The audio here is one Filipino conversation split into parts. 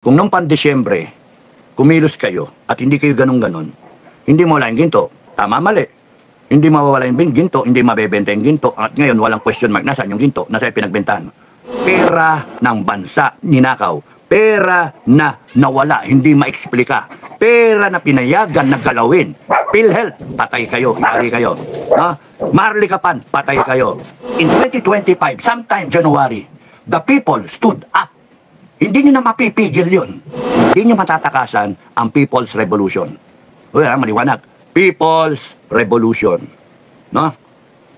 Kung nung pan-Desyembre, kumilos kayo at hindi kayo ganun-ganon, hindi mo wala yung ginto. Tama, mali. Hindi mawawala yung ginto, hindi mabebenta yung ginto, at ngayon walang question mark. Nasaan yung ginto? Nasa pinagbentahan. Pera ng bansa, ninakaw. Pera na nawala, hindi maeksplika. Pera na pinayagan na galawin. PhilHealth, patay kayo, yari kayo. No? Marlikapan, patay kayo. In 2025, sometime January, the people stood up. Hindi nyo na mapipigil yun. Hindi nyo matatakasan ang People's Revolution. Wala, maliwanag. People's Revolution. No?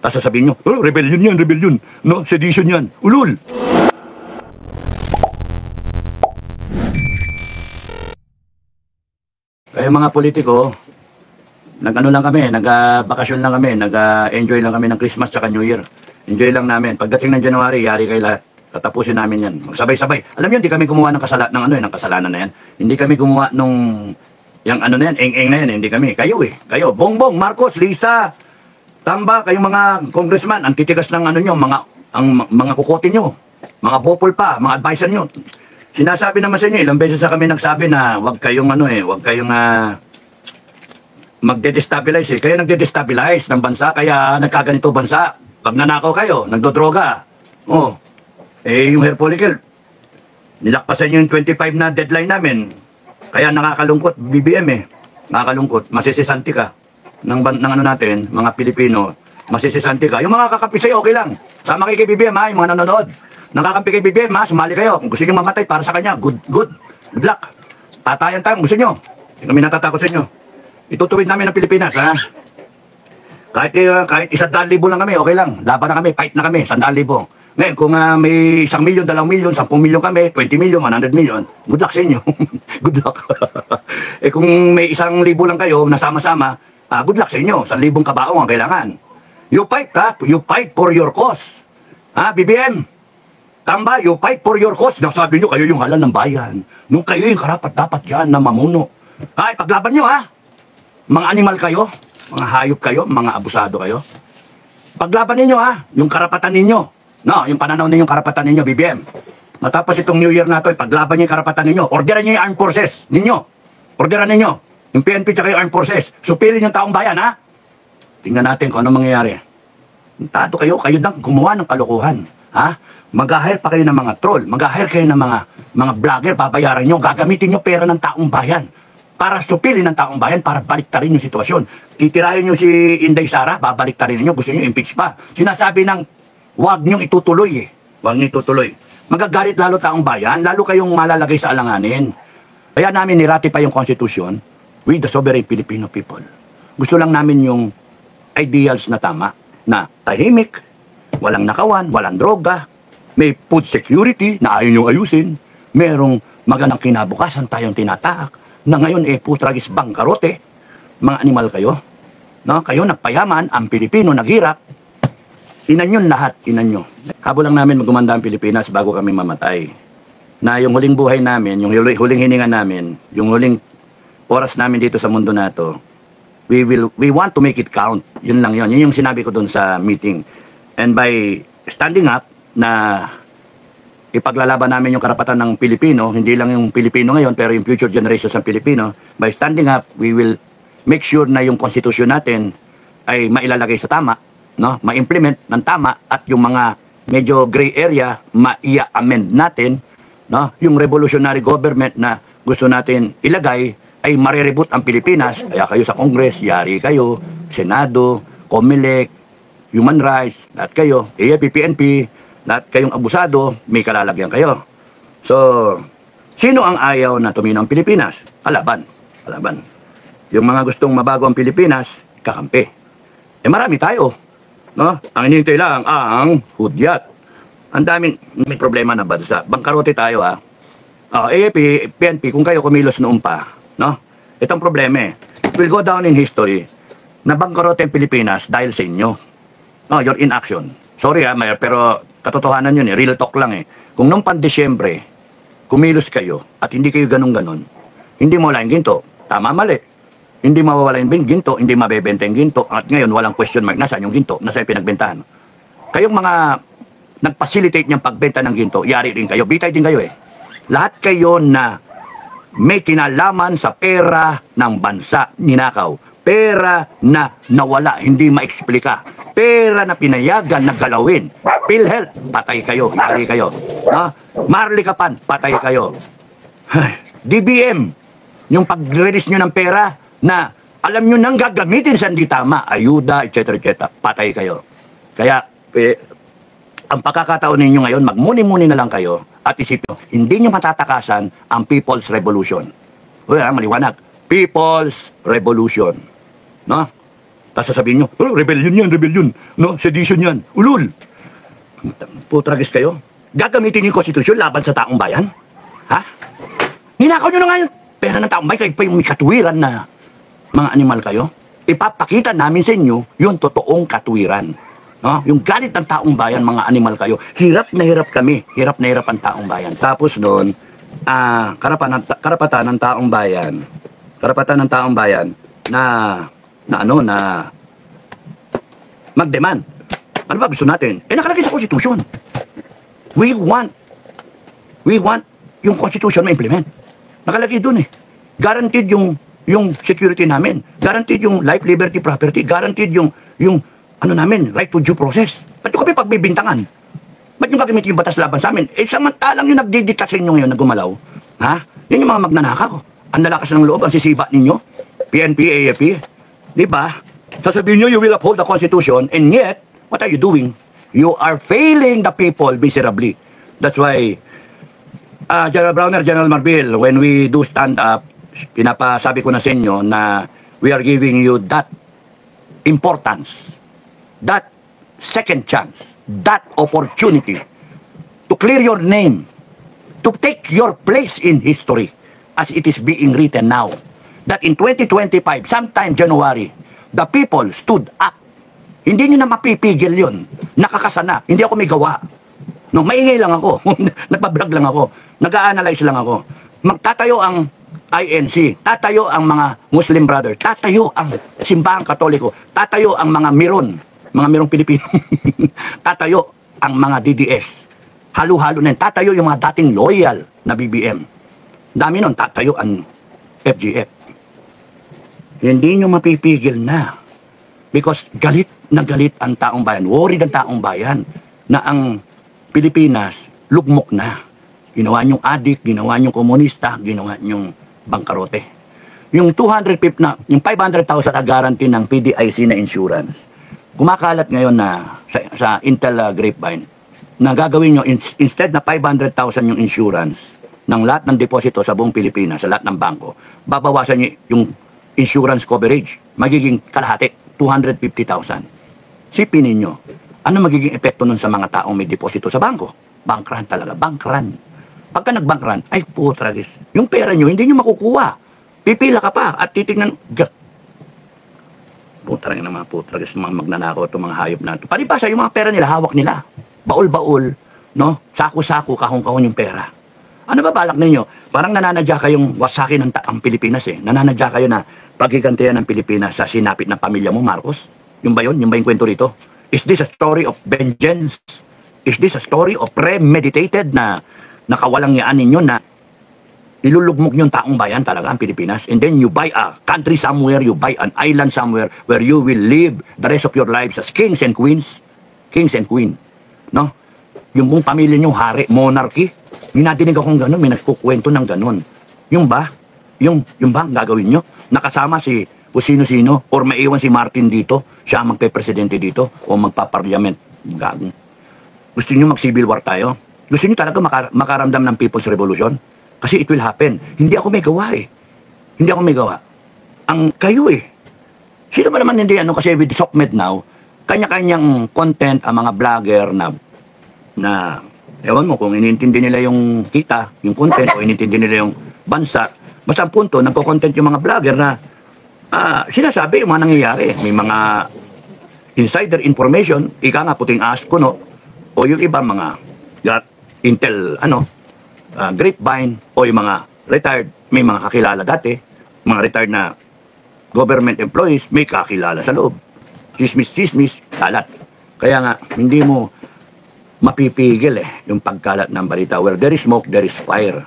Tapos sasabihin nyo, oh, rebellion yan, rebellion. No? Sedition yan. Ulul! Kaya mga politiko, nag-ano lang kami, nag-bakasyon lang kami, nag-enjoy lang kami ng Christmas at New Year. Enjoy lang namin. Pagdating ng January, yari kayo lahat. Tatapusin namin yan. Sabay-sabay. Alam niyo, hindi kami gumawa ng kasalanan na yan. Hindi kami gumawa nung, yung ano na yan, eng-eng na yan. Hindi kami. Kayo eh. Kayo. Bongbong, Marcos, Lisa, Tamba, kayong mga congressman, ang titigas ng ano nyo, mga kukote nyo, mga bopol pa, mga advisor nyo. Sinasabi naman sa inyo, ilang beses na kami nagsabi na wag kayong wag kayong magde-destabilize eh. Kayo nagde-destabilize ng bansa, kaya nagkaganito bansa. Pag nanakaw kayo, nagdodroga. Oh. Eh, yung hair follicle, nilakpasan nyo yung 25 na deadline namin. Kaya nakakalungkot, BBM eh. Nakakalungkot, masisisanti ka ng ano natin, mga Pilipino, masisisanti ka. Yung mga kakampi sa'yo, okay lang. Sama kayo kay BBM ha, yung mga nanonood. Nakakampi kay BBM ha, sumali kayo. Kung gusto nyo mamatay para sa kanya, good luck. Tatayan tayo, gusto nyo. Hindi kami natatakot sa inyo. Itutuwid namin ang Pilipinas ha. Kahit 100,000 lang kami, okay lang. Laban na kami, fight na kami, 100,000. Ngayon, kung may 1 milyon, 2 milyon, 10 milyon kami, 20 milyon, 100 milyon, good luck sa inyo. Good luck. Eh kung may 1,000 lang kayo, nasama-sama, good luck sa inyo. 1,000 kabaong ang kailangan. You fight ha, you fight for your cause. Ha, BBM? Tamba, you fight for your cause. Nasabi nyo, kayo yung halal ng bayan. Nung kayo yung karapat-dapat yan na mamuno. Ay, paglaban nyo ha. Mga animal kayo, mga hayop kayo, mga abusado kayo. Paglaban ninyo ha, yung karapatan ninyo. No, yung pananaw ninyong karapatan ninyo, BBM. Matapos itong New Year na ito, paglaban niyo yung karapatan ninyo. Orderan niyo yung armed forces ninyo. Orderan ninyo. Yung PNP tsaka yung armed forces. Supilin yung taong bayan, ha? Tingnan natin kung ano mangyayari. Tato kayo lang gumawa ng kalokohan. Ha? Mag-hire pa kayo ng mga troll. Mag-hire kayo ng mga vlogger, babayaran nyo. Gagamitin nyo pera ng taong bayan. Para supilin ng taong bayan, para baliktarin yung sitwasyon. Titirahin nyo si Inday Sara, babaliktarin nyo. Gusto nyo impeach pa. Sinasabi ng huwag niyong itutuloy eh. Huwag niyong itutuloy. Magagalit lalo taong bayan, lalo kayong malalagay sa alanganin. Kaya namin niratify yung Constitution with the sovereign Filipino people. Gusto lang namin yung ideals na tama, na tahimik, walang nakawan, walang droga, may food security na ayaw niyong ayusin, merong magandang kinabukasan tayong tinatahak, na ngayon putragis bangkarote, mga animal kayo. No? Kayo nagpayaman, ang Pilipino naghirap, inan yun lahat, inan nyo. Habol lang namin magumanda ang Pilipinas bago kami mamatay. Na yung huling buhay namin, yung huling hininga namin, yung huling oras namin dito sa mundo na to, we want to make it count. Yun lang yun. Yun yung sinabi ko dun sa meeting. And by standing up na ipaglalaban namin yung karapatan ng Pilipino, hindi lang yung Pilipino ngayon, pero yung future generations ng Pilipino, by standing up, we will make sure na yung konstitusyon natin ay mailalagay sa tama, no, ma-implement ng tama, at yung mga medyo gray area ma-i-amend natin, no, yung revolutionary government na gusto natin ilagay ay marireboot ang Pilipinas. Kaya kayo sa Congress, yari kayo, Senado, COMELEC, Human Rights, lahat kayo, AFP, PNP, lahat kayong abusado, may kalalagyan kayo. So, sino ang ayaw na tumino ang Pilipinas? Kalaban. Yung mga gustong mabago ang Pilipinas, kakampi. Marami tayo. No? Ang hinihintay lang ang hudyat. Ang daming may problema na bansa. Bangkarote tayo ha. AFP, PNP, kung kayo kumilos noon pa, no? Itong problema it will go down in history na bangkarote ang Pilipinas dahil sa inyo. No, you're in action. Sorry ha, pero katotohanan yun real talk lang Kung nung pan-Desyembre, kumilos kayo at hindi kayo ganun-ganon, hindi mo wala yung ginto. Tama, mali. Hindi mawawala yung ginto, hindi mabebenta yung ginto, at ngayon walang question mark, nasaan yung ginto, nasaan yung pinagbentahan. Kayong mga nag-facilitate niyang pagbenta ng ginto, yari rin kayo, bitay din kayo Lahat kayo na may kinalaman sa pera ng bansa, ninakaw. Pera na nawala, hindi ma-explika. Pera na pinayagan na galawin. PhilHealth, patay kayo, yari kayo. No? Marlikapan, patay kayo. DBM, yung pag-release nyo ng pera na alam nyo nang gagamitin sa hindi tama, ayuda, etc. Patay kayo. Kaya, ang pagkakataon ninyo ngayon, magmuni-muni na lang kayo at isipin nyo, hindi nyo matatakasan ang People's Revolution. Maliwanag. People's Revolution. No? Tapos sasabihin nyo, rebellion yan, rebellion. No? Sedition yan. Ulul. Putragis kayo. Gagamitin yung konstitusyon laban sa taong bayan? Ha? Ninakaw nyo na nga yun. Pera ng taong bayan, kayo pa yung may katuwiran na mga animal kayo. Ipapakita namin sa inyo yung totoong katuwiran. No? Yung galit ng taong bayan, mga animal kayo. Hirap na hirap kami. Hirap na hirap ang taong bayan. Tapos noon, karapatan ng taong bayan. Karapatan ng taong bayan na mag-demand. Ano ba gusto natin? Nakalagay sa konstitusyon. We want yung konstitusyon ma-implement. Nakalagay dun eh. Guaranteed yung security namin. Guaranteed yung life, liberty, property. Guaranteed yung right to due process. Ba't yung kami pagbibintangan? Ba't yung gagamitin yung batas laban sa amin? Samantalang yung nagdidikta sa inyo ngayon na gumalaw. Ha? Yan yung mga magnanakaw. Ang lalakas ng loob, ang sisiba ninyo. PNP, AFP. Diba? Sasabihin nyo, you will uphold the Constitution, and yet, what are you doing? You are failing the people miserably. That's why, General Browner, General Marbil, when we do stand up, pinapasabi ko na sa inyo na we are giving you that importance, that second chance, that opportunity to clear your name, to take your place in history as it is being written now. That in 2025, sometime January, the people stood up. Hindi nyo na mapipigil yun. Nakakasana. Hindi ako may gawa. No, maingay lang ako. Nagbablog lang ako. Nag-a-analyze lang ako. Magtatayo ang INC. Tatayo ang mga Muslim brothers. Tatayo ang simbahang Katoliko. Tatayo ang mga Miron. Mga Mirong Pilipino. Tatayo ang mga DDS. Halo-halo na yun. Tatayo yung mga dating loyal na BBM. Dami nun. Tatayo ang FGF. Hindi nyo mapipigil na. Because galit na galit ang taong bayan. Worried ang taong bayan na ang Pilipinas lugmok na. Ginawa nyong adik, ginawa nyong komunista, ginawa nyong bangkarote. Yung 500,000 na guarantee ng PDIC na insurance, kumakalat ngayon na sa Intel Grapevine na gagawin nyo, instead na 500,000 yung insurance ng lahat ng deposito sa buong Pilipinas, sa lahat ng bangko, babawasan nyo yung insurance coverage, magiging kalahati, 250,000. Sipin ninyo, ano magiging epekto nun sa mga taong may deposito sa bangko? Bankran talaga, bankran. Pagka nagbankran, ay putragis, yung pera nyo, hindi nyo makukuha. Pipila ka pa at titignan, putragis ng mga putragis, mga magnanakaw, itong mga hayop na ito. Palibasa, yung mga pera nila, hawak nila. Baul-baul, no? Sako-sako, kahong-kahon yung pera. Ano ba balak ninyo? Parang nananadya kayong wasakin ang Pilipinas eh. Nananadya kayo na paghigantihan ng Pilipinas sa sinapit ng pamilya mo, Marcos? Yung ba yun? Yung ba yung kwento rito? Is this a story of vengeance? Is this a story of premeditated na nakawalang yaan ninyo na ilulugmok nyo yung taong bayan talaga ang Pilipinas? And then you buy a country somewhere, you buy an island somewhere where you will live the rest of your lives as kings and queens. Kings and queen. No? Yung buong pamilya nyo, hari, monarchy. Minadinig akong gano'n, may nagkukwento ng gano'n. Yung ba? Yung ba ang gagawin nyo? Nakasama si o sino-sino, or maiwan si Martin dito, siya ang magpe-presidente dito, o magpa-parliament. Gagong. Gusto nyo mag-civil war tayo? Gusto nyo talaga makaramdam ng People's Revolution? Kasi it will happen. Hindi ako may gawa eh. Hindi ako may gawa. Ang kayo eh. Sino ba naman hindi ano, kasi with SOCMED now, kanya-kanyang content ang mga vlogger na ewan mo kung inintindi nila yung kita, yung content, o inintindi nila yung bansa. Basta ang punto, nagko-content yung mga vlogger na sinasabi yung mga nangyayari. May mga insider information, ika nga puting aas kuno, o yung iba mga Intel, grapevine, o yung mga retired, may mga kakilala dati, mga retired na government employees, may kakilala sa loob. Chismis, kalat. Kaya nga, hindi mo mapipigil yung pagkalat ng balita. Where there is smoke, there is fire.